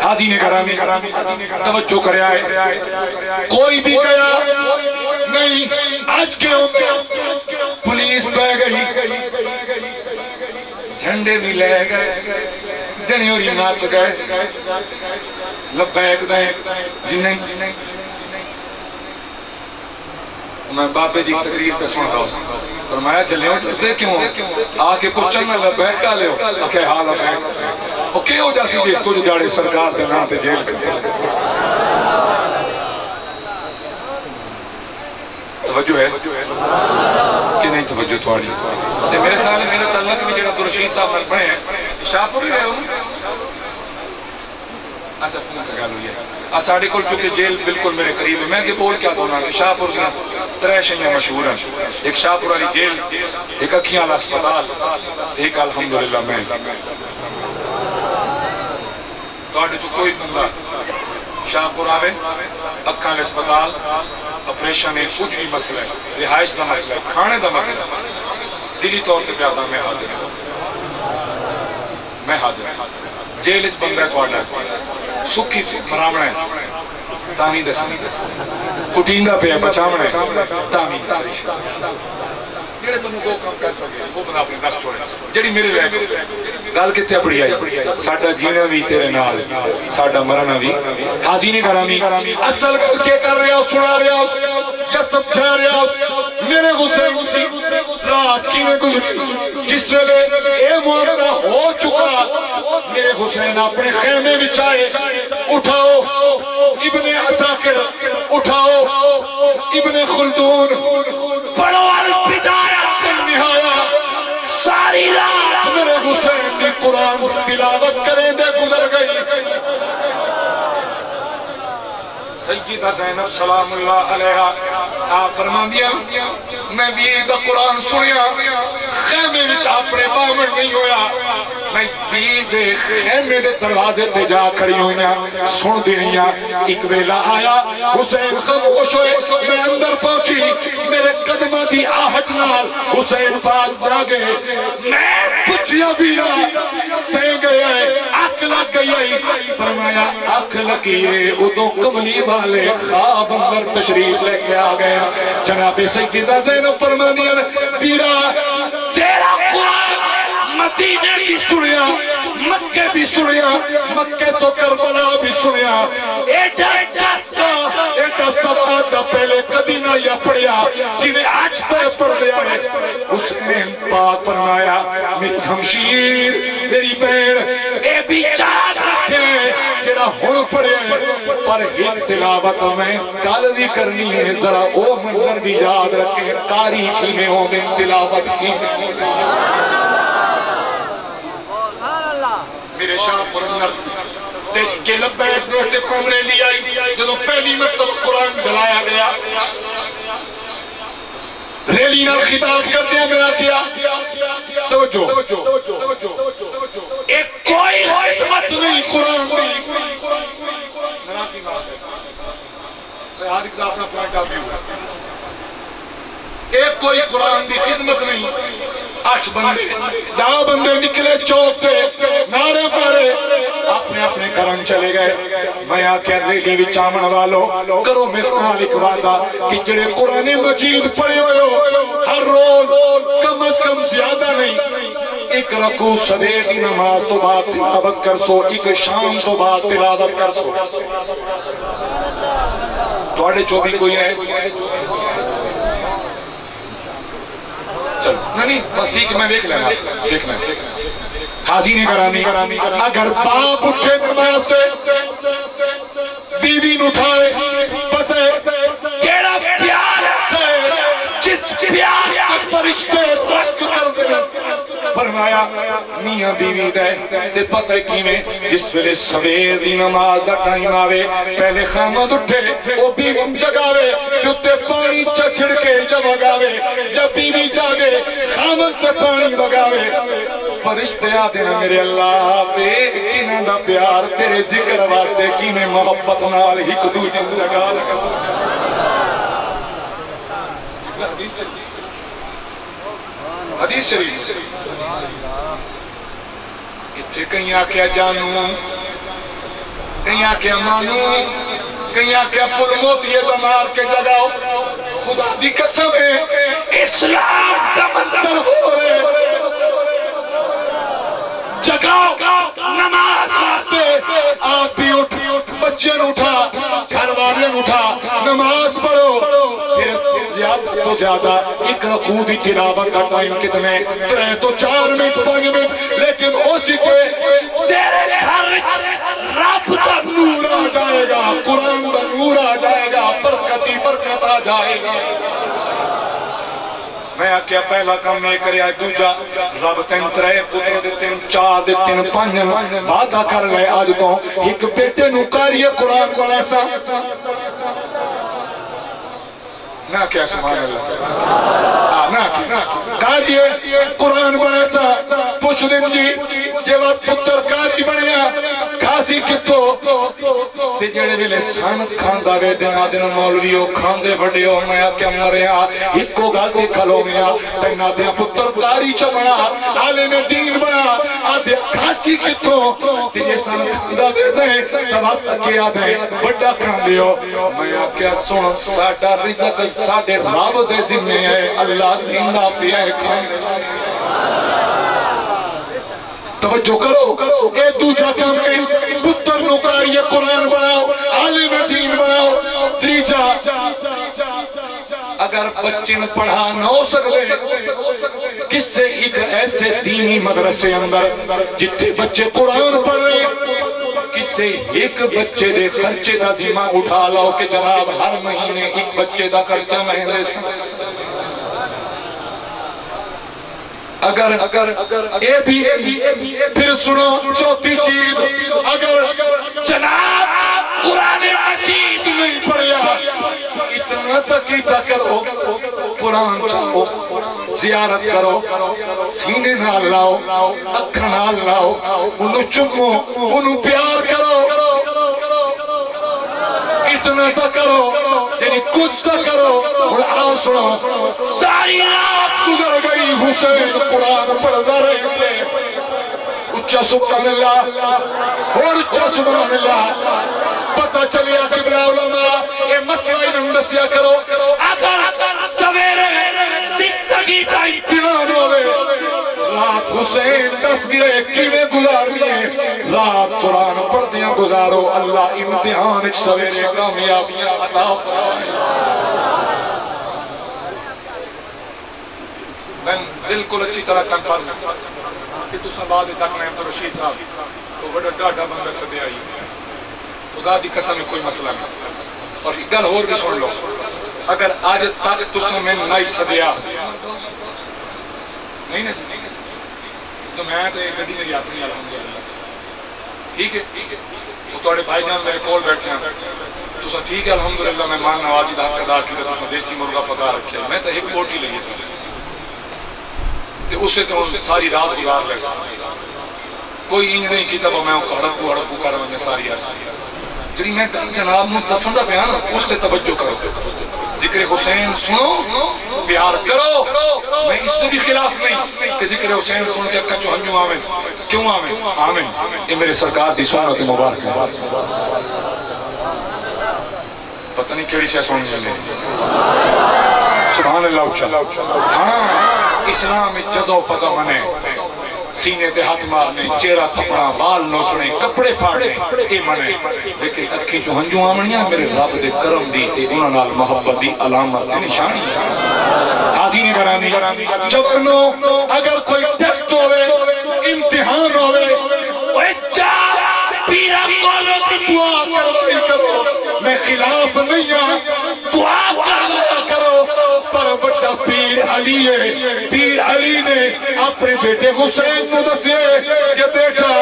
حاضرین گرامی توجہ کرے آئے کوئی بھی گیا نہیں آج کے ہوتے پولیس پہ گئی جھنڈے بھی لے گئے دنیوری ناس گئے لبیک دیں جنہیں میں بابے جی تقریر پہ سنتا ہوں فرمایا چلے ہوں جلدے کیوں آکے پوچھنا لبیک کا لے ہو اکھے حال لبیک اوکے ہو جاسی جیس تو جو جاڑے سرکار دے نام تے جیل کر توجہ ہے کہ نہیں توجہ تواری میرے خیال ہے میرے تعلق بھی جڑا تو رشید صاحب نے پڑھے ہیں شاہپور ہی رہے ہوں اچھا فون کا گال ہوئی ہے ساڑھے کل چکے جیل بالکل میرے قریب ہے میں کہ بول کیا دونا کہ شاہپور کی ترہ شیئں مشہور ہیں ایک شاہپور علی جیل ایک اکھیاں علی اسپتال ایک الحمدللہ میں تو آنے تو کوئی بندہ شاہپور آوے اکھاں علی اسپتال اپریشن ہے کچھ بھی مسئلہ ہے رہائش دا مسئلہ ہے کھانے دا مسئلہ ہے دلی طور تے پیادا میں حاضر ہوں میں حاضر ہوں جیل اس بندہ تو آنا ہے سکھی مرامنا ہے تامی دس کٹینگا پہ بچامنا ہے تامی دس جڑے بندوں کو کام کر سکے وہ بندہ اپنے دس چھوڑے جڑی میرے لے گئے گال کتے اپڑی آئی ساڑھا جینا بھی تیرے نال ساڑھا مرنا بھی حاضرین گرامی اصل کے کر رہے ہو سنا رہے ہو یا سمجھا رہے ہو میرے حسین رات کی میں گزری جس ویلے اے معاملہ ہو چکا میرے حسین اپنے خیمے بچائے اٹھاؤ ابن عساکر اٹھاؤ ابن خلدون پڑھو البدایہ بالنہایہ ساری رات میرے حسین کی قرآن تلاوت کریں دے گزر گئی سیدہ زینب سلام اللہ علیہ آپ فرما دیا میں بھی دا قرآن سنیا خیمے وچ اپنے بامن نہیں ہویا میں بھی دے خیمے دے دروازے تے جا کھڑی ہوئیاں سن دینیاں ایک ویلا آیا حسین خاموش ہوئے میں اندر پہنچی میرے قدمہ دی آہٹ نال حسین پاک جا گئے میں پچھیا ویرا سے گئے آنکھ لگ گئی فرمایا آنکھ لگئے ادو کملی والے خواب اندر تشریف لے کے آگئے جناب سیدہ زینب فرما دیا ویرا تیرا قرآن مدینہ بھی سنیا مکہ بھی سنیا مکہ تو کربلا بھی سنیا ایڈا جاستا ایڈا سواد دا پہلے کبھی نہ یا پڑیا جنہیں آج پہ پڑھ دیا ہے حسین پاک فرمایا میری ہمشیر میری بین اے بھی چاہت رکھے جڑا ہون پڑے پر ایک تلاوت میں کال بھی کرنی ہے ذرا او منظر بھی یاد رکھے قاری کی میں ہوں میں تلاوت کی میرے شاہ پر اندر دیکھ کے لبیک روحتے پرمرے لی آئی جنہوں پہلی مرتبہ قرآن جلایا گیا ریلی نال خطاب کر دیا میرا کیا توجہ ایک کوئی خدمت نہیں قرآن نہیں آج اکتا اپنا پوائنٹ آپ بھی ہوا ایک کوئی قرآن دی خدمت نہیں 8 بندے 10 بندے نکلے چوک تھے نعرے پارے اپنے اپنے کرن چلے گئے میں آکے ریلی بھی چامن والو کرو میرے نال ایک وعدہ کہ جڑے قرآن مجید پڑھے ہوئے ہو ہر روز کم از کم زیادہ نہیں ایک رکو سبیر کی نماز تو بعد تلاوت کر سو ایک شام تو بعد تلاوت کر سو توڑے چوبی کوئی ہے چلو نہیں بس ٹھیک میں دیکھ لینا حاضرین گرامی اگر باپ اٹھے نماز سے بیوی نٹھائے پتہ کیڑا پیار ہے جس پیار کے فرشتے رشک کر دے فرمایا میاں بیوی دے پتہ کی میں جس ویلے سویر دی نماز دا ٹائم آوے پہلے خامد اٹھے وہ بیوی جگاوے جتے پانی چچڑ کے جب اگاوے جب بیوی جاگے خامد تے پانی بگاوے فرشتے آتے نا میرے اللہ بے کنہ دا پیار تیرے ذکر واسطے کی میں محبت نال ہی کدو جن لگا حدیث شریف اتھے کہیں آکھیا جانوں کہیں آکے مانو کہیں آکے پل موتی تو مار کے جگاؤ خدا دی قسم ہے اسلام دا منظر ہو رہے جگاؤ نماز واسطے آپ بھی اٹھی بچے اٹھا گھر والے اٹھا نماز پڑھو پھر زیادہ تو زیادہ ایک رکوع دی تلاوت کا ٹائم کتنے 3 تو 4 منٹ 5 منٹ لیکن اسی کے تیرے گھر رب دا نور آ جائے گا قرآن دا نور آ جائے گا برکتی برکت آ جائے گا میں کیا پہلا کام نہیں کریا دوجا رب 3 پتر دے 3 4 دے 3 5 وعدہ کر لے آج تو ایک بیٹے نو کاری قرآن کو ایسا نہ کیا سبحان اللہ نہ کیا کاری قرآن کو ایسا پوچھ دن جی جب پتر کاری بنیا کھاسی کتو تے جڑے ویلے سانت کھاندا وے دینا دن مولویو کھاندے بڑیو میں کیا مریا ہکو گالتی کھلو گیا تینا دن پتر کاری چمنا عالم دین بنا آدھے کھاسی کتو تے جے سانت کھاندا وے دیں تبات کیا دیں بڑا کھاندیو میں کیا سن ساڑا رزق ساڑے راب دے ذمہ ہے اللہ دینا پیا ہے کھاندے توجہ کرو اے دوجہ کام ہے پتر نکاری قرآن بناؤ عالم دین بناؤ تریجہ اگر بچن پڑھا نہ ہو سکتے کس سے ایک ایسے دینی مدرسے اندر جتنے بچے قرآن پڑھ رہے کس سے ایک بچے دے خرچے دا ذمہ اٹھا لاؤ کہ جناب ہر مہینے ایک بچے دا خرچہ مہینے سے اگر اے بھی پھر سنو چوتھی چیز اگر جناب قرآن مجید نہیں پڑھیا اتنا تقیدہ کرو قرآن چاہو زیارت کرو سینے نال لاؤ اکھا نال لاؤ انہوں چمو انہوں پیار کرو اتنا تا کرو یعنی کچھ تا کرو اور آؤ سنو ساری رات گزر گئی حسین قرآن پڑھتا رہے تھے اچھا سبحان اللہ اور اچھا سبحان اللہ پتہ چلیا قبلہ علماء اے مسئلہ انہوں دسیا کرو اگر سویرے زندگی کا امتحان ہوئے رات حسین دس گئے کیویں گزارنیے رات قرآن پڑھدیاں گزارو اللہ امتحان اچھ سویرے کامیابیاں عطا فرمائے میں بالکل اچھی طرح کنفرم کہ تو سباد تک میں عبد الرشید صاحب تو بڑا ڈاڈا بندہ صدی آئی خدا دی قسم میں کوئی مسئلہ نہیں اور گل اور بھی سن لو اگر آج تک تو سے میں نائی صدیا نہیں نا تو میں تو ایک گھڑی میری اپنی الحمدللہ ٹھیک ہے تو توڑے بھائی جان میرے کول بیٹھے ہیں تو سا ٹھیک ہے الحمدللہ میں مان نوازی دا حق ادا کی تو سا دیسی مرغا پکا رکھے میں تو ایک بوٹی لئیے سا اس سے تو ساری رات گزار لے سا کوئی انج نہیں کی تب میں ہڑپو کر رہا ہوں ساری آج جنہی میں جناب میں پسندہ بیان اس تے توجہ کرو ذکر حسین سنو پیار کرو میں اس سے بھی خلاف نہیں کہ ذکر حسین سن کے اکھا چوہنجو آمین کیوں آمین آمین یہ میرے سرکار دی سنت مبارک ہے پتہ نہیں کیڑی شاہ سن جانے سبحان اللہ اچھا ہاں اسلام جزو فضا منے سینے تے ہاتھ مارنے چہرہ تھپنا بال نوچنے کپڑے پھاڑنے اے منے لیکن اکھی جو ہنجو آمنیاں میرے رب دے کرم دی تے انہاں نال محبت دی علامت دی نشانی حاضی نے کرانی جوانو اگر کوئی ٹیسٹ ہوئے امتحان ہوئے اوے جا پیرا کولو کی دعا کروائی کرو میں خلاف نہیں ہوں دعا کر لیا کرو پر بڑا پیر علی ہے پیر علی نے اپنے بیٹے حسین کو دسے کہ بیٹا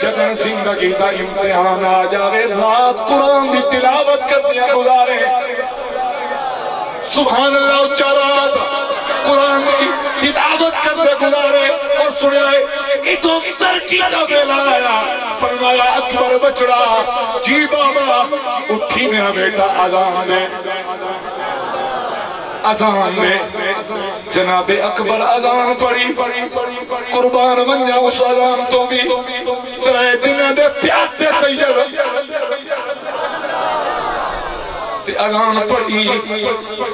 جدن زندگی دا امتحان آ جاوے رات قرآن دی تلاوت کرنیا گزارے سبحان اللہ چارات قرآن دی تلاوت کرنے گزارے اور سنیائے ادھو سر کی تبیل آیا فرمایا اکبر بچڑا جی بابا اٹھی میرا بیٹا آزان دے آزان دے جناب اکبر آزان پڑی قربان بنیا اس آزان تو بھی ترے دن دے پیاسے سید اذان پڑھی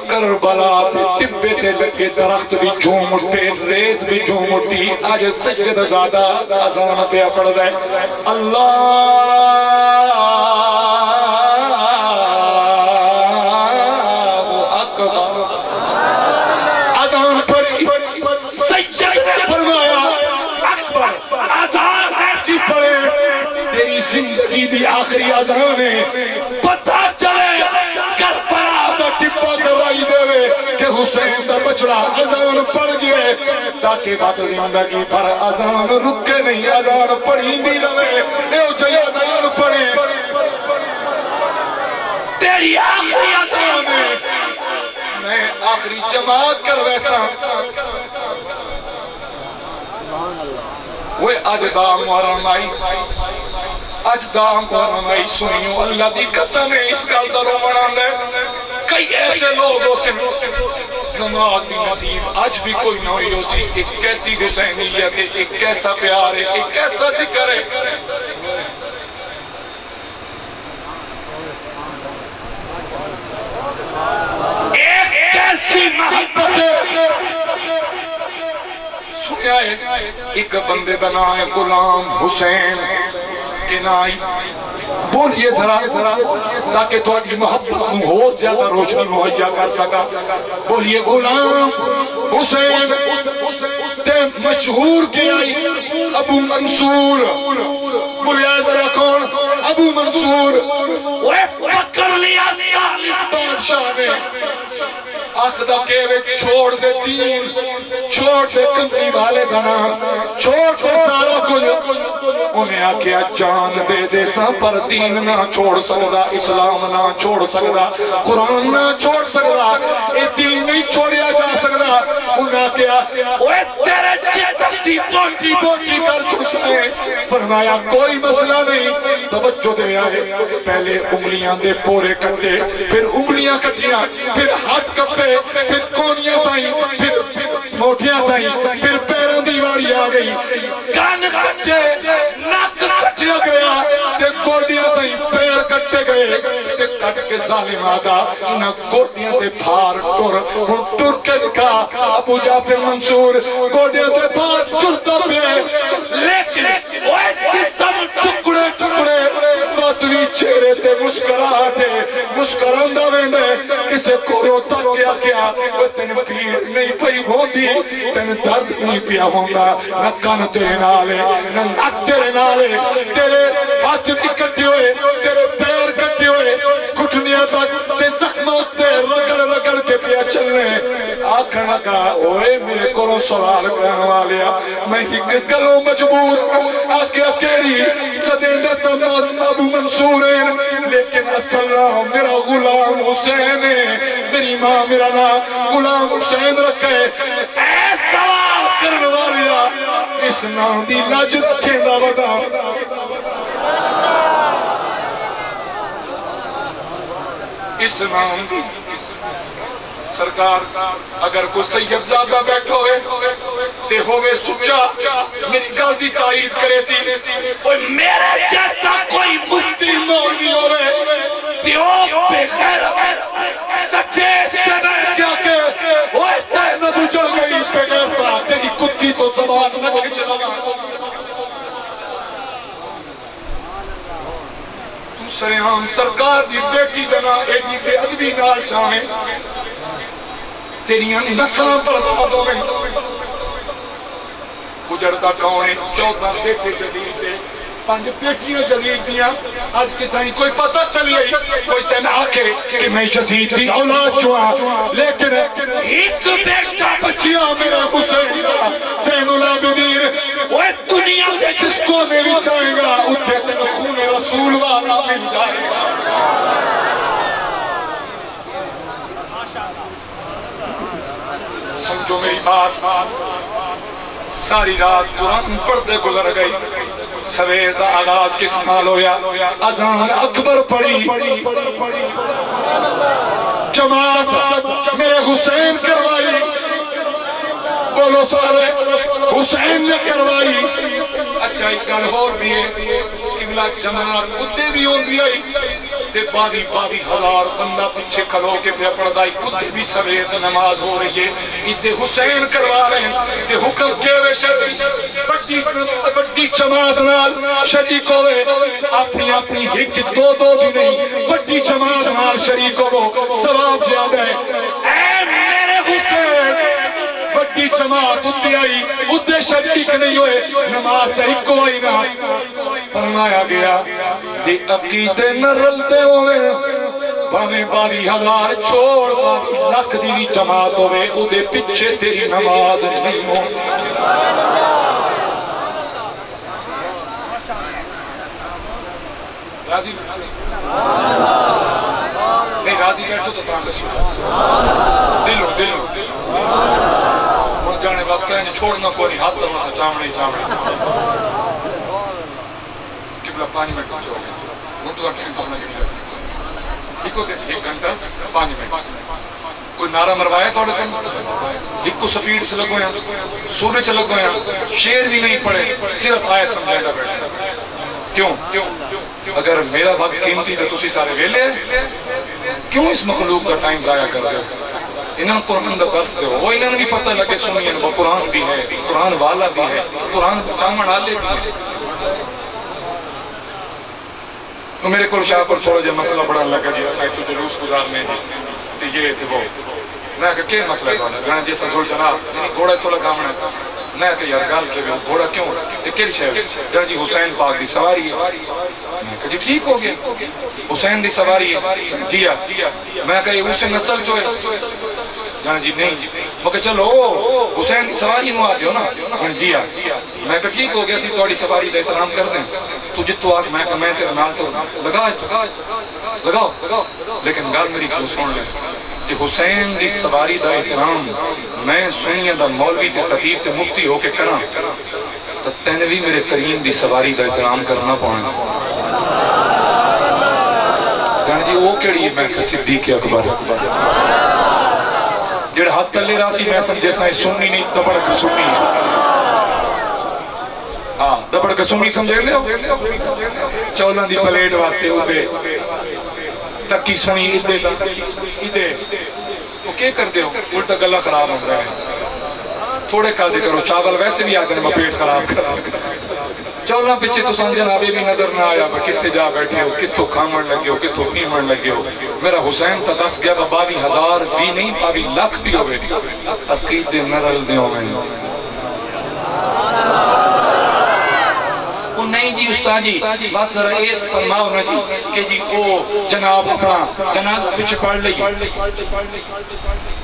کربلا تے ٹبے تے لگے درخت بھی جھوم اٹھے ریت بھی جھوم اٹھی آج سجدہ زادہ اذان پہ پڑھ دے اللہ اکبر اذان پڑھی سجد نے فرمایا اکبر اذان ایسی پڑھے تیری زندگی دی آخری اذان ہے پتہ چلے کربلا دا ٹبا گواہی دے کہ حسین دا بچڑا اذان پڑھ گئے تاکہ بات زندگی پر اذان رکے نہیں اذان پڑھی نہیں رہے اے جائے اذان پڑھی تیری آخری اذان ہے میں آخری جماعت کر ویسا وہ اجدا محرم آئی اجدا محرم آئی سنیوں اللہ دی قسم ہے اس کا درو منان دے کئی ایسے لوگوں سے نماز بھی نصیب آج بھی کوئی نہ ہوئی ہو سی ایک کیسی حسینیت ہے ایک کیسا پیار ہے ایک کیسا ذکر ہے ایک کیسی محبت ہے سنیا ہے ایک بندے دا نام ہے غلام حسین کے نائی بولیے ذرا تاکہ تھوڑی محبت میں ہو زیادہ روشنی مہیا کر سکا بولیے غلام حسین تے مشہور کیا ابو منصور بولیے ذرا کون ابو منصور وہ پکڑ لیا ظالم بادشاہ نے آخدہ کہوے چھوڑ دے دین چھوڑ دے کمری والے دنا چھوڑ دے سارا کچھ انہیں آکیا جان دے دے سا پر دین نہ چھوڑ سکتا اسلام نہ چھوڑ سکتا قرآن نہ چھوڑ سکتا اے دین نہیں چھوڑیا جا سکتا انہیں آکیا اوے تیرے جسم دی بوٹی بوٹی کر چھوڑسائے فرمایا کوئی مسئلہ نہیں توجہ دے آئے پہلے انگلیاں دے پورے کٹے پھر انگلیاں کٹیاں پھر ہاتھ کپے پھر کونیاں تائیں پھر موٹیاں تائیں پھر پیروں دیواری آگئی کان کٹے ناک کٹیا گیا تے گوڑیاں تائیں پیر کٹے گئے تے کٹ کے ظالم آدھا انہاں گوڑیاں تے پھار ٹور ہن ٹور کے دکھا ابو جعفر منصور گوڑیاں تے پھار چرتا پہ لیکن اوہ جسم ٹکڑے ٹکڑے باتوی چہرے تے مسکراتے مسکراندہ ویندے کسے کو روتا کیا کیا وہ تین پیر نہیں پئی ہوندی تین درد نہیں پیا ہوندا نہ کان تیرے نالے نہ ناک تیرے نالے تیرے ہاتھ بھی کٹے ہوئے تیرے پیر کٹے ہوئے گھٹنیاں تک تے زخموں تے رگڑ رگڑ کے پیا چلنے آکھن لگا اوے میرے کولوں سوال کرنے والیا میں ایک گلوں مجبور ہوں آکھیا کیڑی صدے دے تمام ابو منصورین لیکن اصل میرا غلام حسین ہے میری ماں میرا نام غلام حسین رکھے اے سوال کرنے والیا اس نام دی لج رکھے دا بدا اس نام دی سرکار اگر کوئی سید زیادہ بیٹھو ہے تے ہوئے سچا میری گل دی تائید کرے سی اور میرے جیسا کوئی مفتی مولوی ہوئے تیو بے خیر سکیت کے بیٹھ کیا کہ وہ زینب اجڑ گئی بغیر تا تیری کتی تو زبان نہ کھچ لگا دوسرے ہم سرکار دی بیٹی دنا ایڈی بے ادبی نال چاہیں تیریاں نسلوں پر بادوں میں گجرتا کون 14 بیٹے جدید دے 5 بیٹیاں جدید دیاں آج کے تائیں کوئی پتہ چلی کوئی تین آکے کہ میں یزید دی اولاد چوہاں لیکن ایک بیٹا بچیاں میرا حسین زین العابدین وہ دنیا کے جس کو میں بھی جائے گا اتھے تین خون رسول والا مل جائے گا سمجھو میری بات ساری رات قرآن پڑھتے گزر گئی سویر دا آغاز کس نال ہویا اذان اکبر پڑھی جماعت میرے حسین کروائی بولو سارے حسین نے کروائی اچھا ایک گل اور بھی ہے قبلہ جماعت اتے بھی ہوں دی آئی تے 22,000 بندہ پیچھے کھلو کے پہ پڑھدائی خود بھی سویر نماز ہو رہی ہے ادھے حسین کروا رہے ہیں تے حکم کے وے شریف بڑی جماعت نال شریک ہوئے اپنی اپنی ایک دو دی نہیں بڑی جماعت نال شریک ہو ثواب زیادہ ہے اے میرے حسین بڑی جماعت اتنے آئی اتنے شریک نہیں ہوئے نماز تے ایک کو آئی نہ فرمایا گیا جی عقیدے نہ رلتے ہوئے باویں 22,000 چھوڑ 22 لاکھ دی جماعت ہوئے ادھے پچھے تیری نماز نہیں ہو راضی نہیں راضی بیٹھو تو تران کسی دلو جانے وقت ہے چھوڑنا کوئی ہاتھ ترنا سے چامڑی قبلہ 5 منٹ پہنچ ہو گیا منتو کا ٹائم پہنچنا کے لیے ٹھیک ہو گیا 1 گھنٹہ 5 منٹ کوئی نعرہ مروایا توڑے کن ایک کو سپیڈ سے لگو ہیں سورج سے لگو ہیں شیر بھی نہیں پڑے صرف آئے سمجھائے دا بیٹھے کیوں اگر میرا وقت قیمتی تو تسی سارے ویلے کیوں اس مخلوق کا ٹائم ضائع کر دے انہوں قرآن دا درس دے وہ انہوں بھی پتہ لگے سنیں وہ قرآن بھی ہے قرآن والا بھی ہے قرآن چامن آلے بھی ہے تو میرے کو شاہ پر تھوڑا جا مسئلہ بڑا لگا جی اسائی تو جلوس گزارنے تو یہ تھے وہ میں کہا کہ مسئلہ ہے جانا جیسا زور جناب گھوڑا تو لگا منے میں کہا یار گال کے گھوڑا کیوں یہ کیلی شہر جانا جی حسین پاک دی سواری ہے میں کہا جی ٹھیک ہو گیا حسین دی سواری ہے جیا میں کہا یہ حسین نسل جو ہے جانا جی نہیں وہ کہا چلو حسین دی سواری نو آتے ہو نا جیا میں کہا ٹھیک ہو گیا سی توڑی سواری دا احترام کر دیں تو جتو آگ میں کہا میں تیرا نال تو لگاؤ لیکن گال میری کیوں سن لیں کہ حسین دی سواری دا احترام میں سنیہ دا مولوی تے خطیب تے مفتی ہو کے کرا تو تینے بھی میرے کریم دی سواری دا احترام کرنا پاؤں جانا جی وہ کیڑی ہے میں کہا صدیق اکبر جڑا حد تلے راسی میں سمجھے سائیں سنی نہیں دبڑ کا سنی ہاں دبڑ کا سنی سمجھے لے چولان دی پلیٹ واسطے ادھے تکی سنی ادھے وہ کیا کر دے ہو الٹا گلہ خراب ہو رہا ہے تھوڑے کھا دے کرو چاول ویسے بھی آتے ہیں میں پیٹ خراب کر چولان پچھے تو سان جنابی بھی نظر نہ آیا میں کتھے جا بیٹھے ہو کتھو کھامن لگے ہو کتھو پیمن لگے ہو میرا حسین تا 10 گیا 22,000 بھی نہیں 22 لاکھ بھی ہوئے عقیدے نرل دے ہوئے وہ نہیں جی استاد جی بات ذرا ایک فرماؤ نا جی کہ جی او جناب اپنا جنازہ پیچھے پڑھ لئی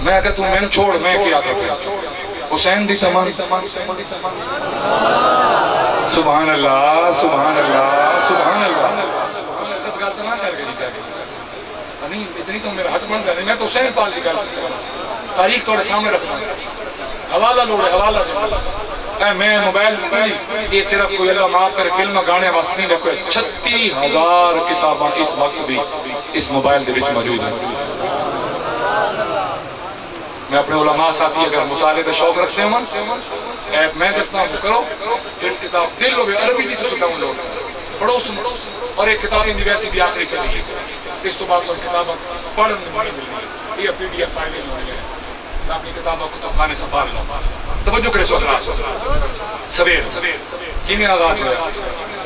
میں کہا تو میں چھوڑ میں کیا کرتا حسین دی تمام سبحان اللہ سبحان اللہ سبحان اللہ اسے تدگال نہ کر کے نہیں چاہے نہیں اتنی تو میرا حق بند ہے میں تو حسین پال دی گل تاریخ توڑے سامنے رکھنا حوالہ لوڑے حوالہ اے میں موبائل یہ صرف کوئی اللہ معاف کرے فلم گانے واسطے نہیں رکھو 36,000 کتاباں اس وقت بھی اس موبائل دے وچ موجود ہیں میں اپنے علماء ساتھی اگر مطالعے کا شوق رکھتے ہیں میں دستا ہوں کرو پھر کتاب دل ہوئے عربی دی تو سکاؤں لوگ پڑھو سنو اور ایک کتاب اندھی ویسی بھی آخری سے دی اس تو بعد اور کتابہ پڑھن نہیں ملی یہ پی ڈی ایف فائل نہیں ملی میں اپنی کتابہ کتاب خانے سنبھال لوں توجہ کرے سو حضرات سویر کینے آغاز ہوا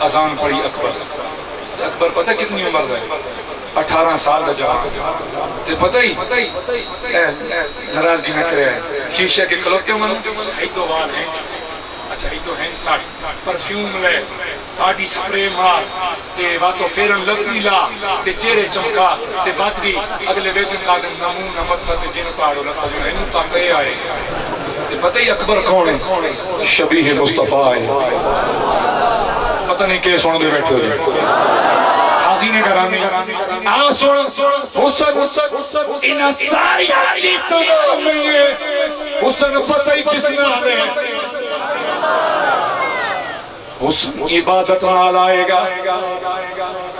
اذان پڑھی اکبر اکبر پتہ کتنی عمر ہے 18 سال دا جوان تے پتہ ہی ناراضگی نہ کرے شیشہ کے کھلوتے من ایک دو وال ہیں اچھا ایک دو ہیں ساڑھ پرفیوم لے باڈی سپرے مار تے واتو فیرن لگنی لا تے چہرے چمکا تے بات بھی اگلے ویدن قادم نمون امتہ تے جن پاڑو لگتا جو ہے نوتا کہے آئے تے پتہ ہی اکبر کون ہے شبیہ مصطفیٰ ہے پتہ نہیں کہ سن دے بیٹھے ہو جائے حسین گرامی آسن حسن انہا ساری چیزوں نہیں ہے حسن پتہ ہی کس نہ آنے حسن عبادت نال آئے گا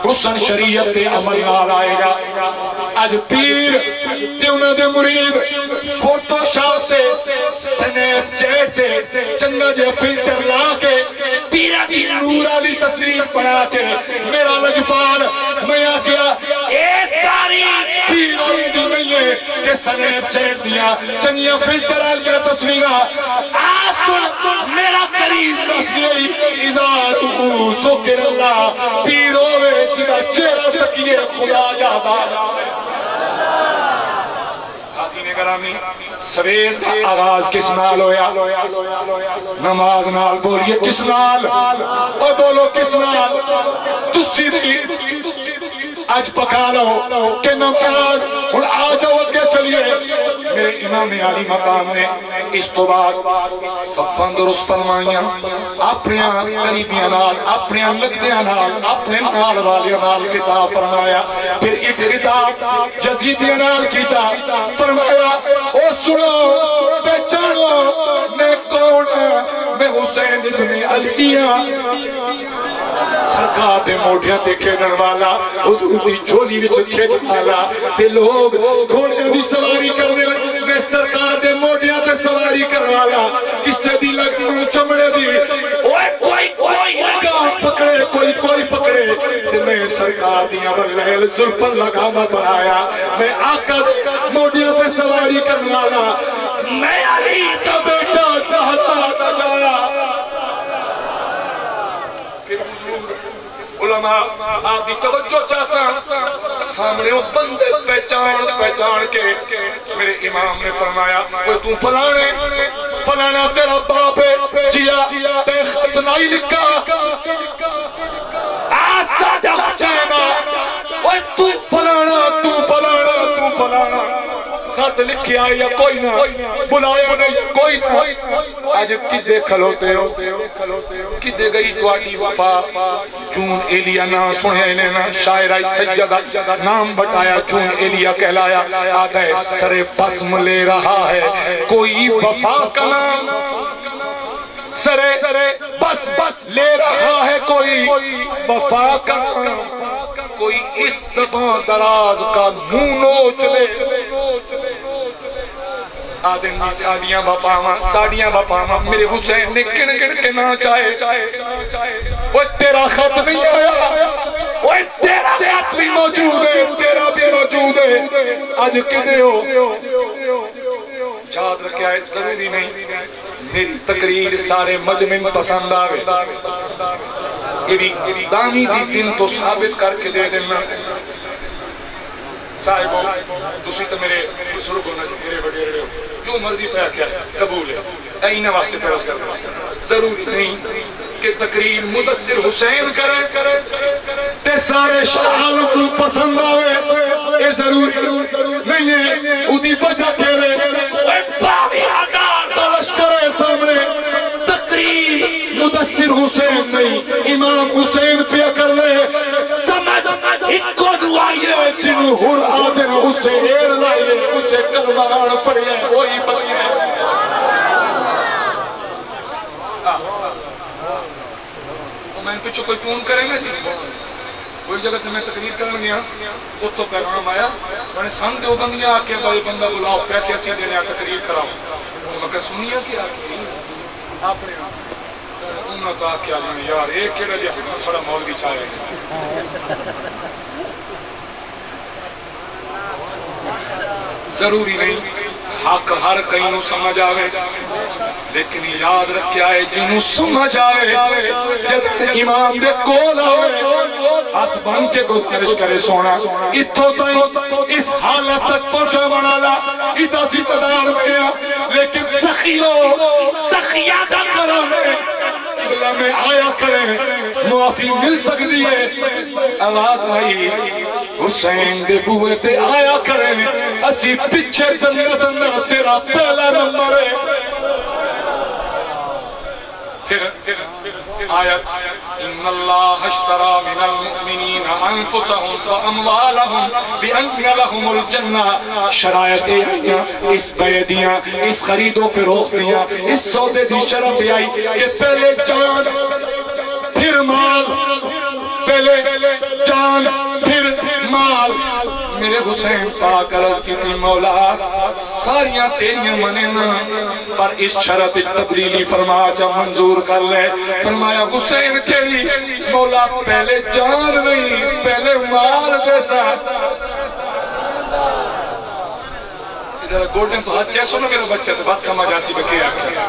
حسن شریعت عمل نال آئے گا آج پیر دیونا دے مرید فوٹو شاپ سے سنیپ چیٹ سے چنگا جے فلٹر لا کے پیرا دی نور علی تصویر پڑھا کے میرا لجپال میں آ گیا تے سنیپ چیٹ دیا چنگیاں فلٹر آلیا تصویرہ آسن میرا قریب رس گئی ازارو سکر اللہ پیروے جنہ چہرہ تکیے خدا یاد آیا حاضرین گرامی سویر کا آغاز کس نال ہویا نماز نال بولیے کس نال اور بولو کس نال تسی دی آج پکا لو کہ نماز اور آج اگے چلیے میرے امام علی مقام نے اس تو بعد صفان درست فرمائیاں اپنے قریبیاں نال اپنے لگدیاں نال اپنے نال والیاں نال خطاب فرمایا پھر ایک خطاب یزیدیاں نال کیتا فرمایا او سنو پہچانو میں کون میں حسین ابن علی سرکار دے موڑیاں تے کھیڑن والا حضور دی جھولی وچ کھیڑن والا تے لوگ گھوڑیاں دی سواری کرنے میں سرکار دے موڑیاں تے سواری کرنے والا کسے دی لگن چمڑے دی کوئی لگا پکڑے کوئی پکڑے تے میں سرکار دیاں واللیل زلفن لگاما بنایا میں آقا دے موڑیاں تے سواری کرنے والا میں علی تا بیٹا زہرا دا جایا علماء آپ دی توجہ چاہساں سامنے وہ بندے پہچان کے میرے امام نے فرمایا وہ تو فلانا تیرا باپ ہے جیا تے خط نہیں لکھا آساد حسینہ وہ تو فلانا خط لکھی آئی یا کوئی نہ بلایا نہیں یا کوئی نہ آج کدے کھلوتے ہو کدے گئی تو آڈی وفا جون ایلیا نام سنے انہیں شاعرہ سجدہ نام بتایا جون ایلیا کہلایا آدھا ہے سر بسم لے رہا ہے کوئی وفا کا نام سرے بس لے رہا ہے کوئی وفا کا نام کوئی اس زبان دراز کا منہ نوچ لے آدم ساڑیاں بپاما میرے حسین نے کن کے نہ چاہے وہ تیرا خط نہیں آیا وہ تیرا خط بھی موجود ہے تیرا بھی موجود ہے آج کدے ہو یاد رکھے آئے ضروری نہیں میری تقریر سارے مجمع پسند آوے دانی دی دن تو ثابت کر کے دے دینا صاحبوں دوسری تو میرے بزرگ ہونا میرے وڈیرے ہو جو مرضی پہ کیا قبول ہے اینہ واسطے پیروز کرنا ضروری نہیں کہ تقریر مدثر حسین کرے تے سارے شاہل کو پسند آوے اے ضروری نہیں ہے ادھی بچا کے رے اے 22,000 دلش کرے سامنے تقریر مدثر حسین نہیں امام حسین پہ کر لے سمجھ ایک کو دعائیے جنہوں ہر آدن اسے ایر لائے اسے کلمہ پڑے وہی بچے میں پچھو کوئی فون کرے گا جی کوئی جگہ سے میں تقریر کرنے گیا اس تو پیغام آیا میں نے سن دو بندیاں آکے بھائی بندہ بلاؤ پیسے اسی دینے آ تقریر کراؤ میں کہا سنیا کیا آپ نے انہوں تو آکے آجانے یار ایک کیڑا جی حکم سڑا مولوی چاہے ضروری نہیں حق ہر کئی نو سمجھ آوے لیکن یاد رکھیا ہے جنہوں سمجھ آوے جب امام دے کول آوے ہاتھ بن کے گزارش کرے سونا اتھو تائیں اس حالت تک پہنچا بنالا اتھا سی پدار میں لیکن سخیہ دا کرانے اللہ میں آیا کریں معافی مل سکتی ہے آواز آئی حسین دے بوئے تے آیا کریں اسی پچھے جنت اندر تیرا پہلا نمبر ہے پھر آیت ان اللہ اشترى من المؤمنین انفسهم واموالهم بان لهم الجنہ شرائط آئیاں اس بیدیاں اس خرید و فروختیاں اس سودے دی شرط آئی کہ پہلے جان پھر مال پہلے جان پھر مال میرے حسین پاک عرض کی تھی مولا ساریاں تیریاں مننا پر اس شرط تبدیلی فرما جا منظور کر لے فرمایا حسین کیڑی مولا پہلے جان نہیں پہلے مال دے ساتھ ذرا گوڑیں تو ہاتھ چیسو نا میرا بچہ تو بات سمجھ آسی بکی آکھا سی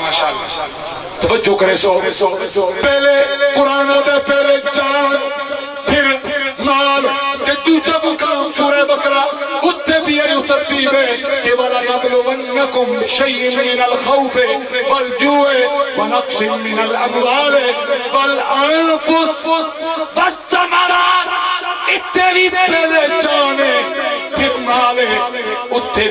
ماشاءاللہ توجہ کرے سو پہلے قرآن دے پہلے جان پھر مال کہ دوچہ مقام سورہ بقرہ اتنے بھی ہے ترتیب ہے کہ وَلَنَبْلُوَنَّكُمْ بِشَيْءٍ مِّنَ الْخَوْفِ وَالْجُوعِ وَنَقْصٍ مِّنَ الْأَمْوَالِ وَالْأَنفُسِ وَالثَّمَرَاتِ اتنے بھی پہلے جانے پھر مالے اتنے